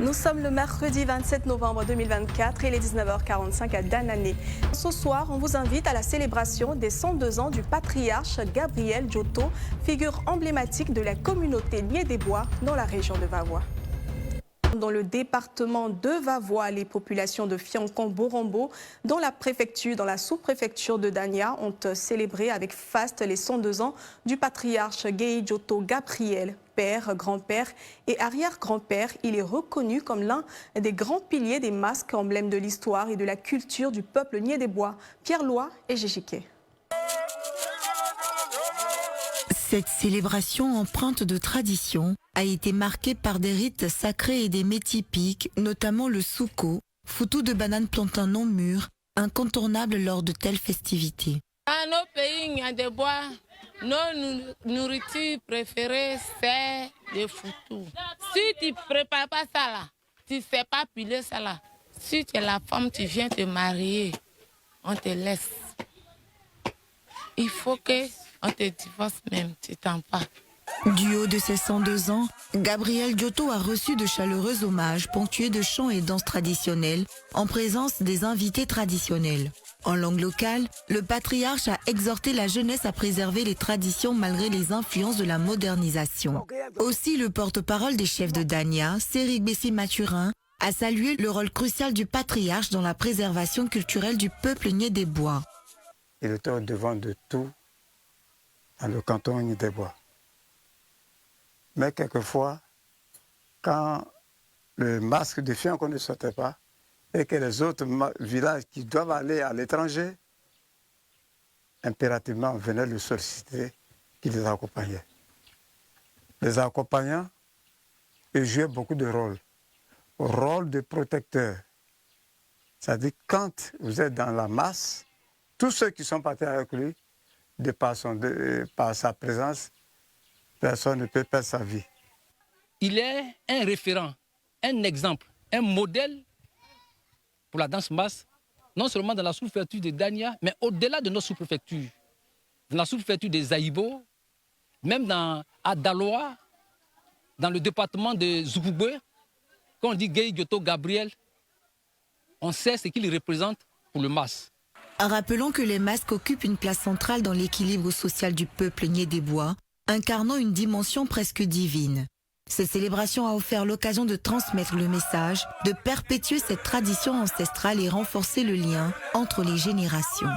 Nous sommes le mercredi 27 novembre 2024 et il est 19h45 à Danané. Ce soir, on vous invite à la célébration des 102 ans du patriarche Gabriel Djoto, figure emblématique de la communauté Niédébois dans la région de Vavois. Dans le département de Vavois, les populations de Fiancon-Borombo, dans la sous-préfecture de Dania, ont célébré avec faste les 102 ans du patriarche Gaye Djoto Gabriel. Père, grand-père et arrière-grand-père, il est reconnu comme l'un des grands piliers des masques, emblèmes de l'histoire et de la culture du peuple Niédébois. Pierre Loy et Géchiquet. Cette célébration empreinte de tradition a été marquée par des rites sacrés et des mets typiques, notamment le souko, foutou de banane plantain non mûr, incontournable lors de telles festivités. Dans nos pays Niédébois, nos nourritures préférées, c'est le foutou. Si tu ne prépares pas ça là, tu ne sais pas piler ça là. Si tu es la femme, tu viens te marier, on te laisse. Il faut qu'on te divorce même, tu t'en pas. Du haut de ses 102 ans, Gabriel Djoto a reçu de chaleureux hommages ponctués de chants et danses traditionnelles en présence des invités traditionnels. En langue locale, le patriarche a exhorté la jeunesse à préserver les traditions malgré les influences de la modernisation. Aussi, le porte-parole des chefs de Dania, Céric Bessi-Mathurin, a salué le rôle crucial du patriarche dans la préservation culturelle du peuple Niédébois. Il était au devant de tout dans le canton Niédébois. Mais quelquefois, quand le masque de Fiancon ne sortait pas, et que les autres villages qui doivent aller à l'étranger, impérativement venaient le solliciter, qui les accompagnait. Les accompagnants, ils jouaient beaucoup de rôles. Rôle de protecteur. C'est-à-dire quand vous êtes dans la masse, tous ceux qui sont partis avec lui, par sa présence, personne ne peut perdre sa vie. Il est un référent, un exemple, un modèle pour la danse masse, non seulement dans la sous-préfecture de Dania, mais au-delà de nos sous-préfectures. Dans la sous-préfecture des Aïbo, même à Daloa, dans le département de Zoukoubé, quand on dit Gaye Djoto Gabriel, on sait ce qu'il représente pour le masse. Rappelons que les masques occupent une place centrale dans l'équilibre social du peuple Niédébois, incarnant une dimension presque divine. Cette célébration a offert l'occasion de transmettre le message, de perpétuer cette tradition ancestrale et renforcer le lien entre les générations.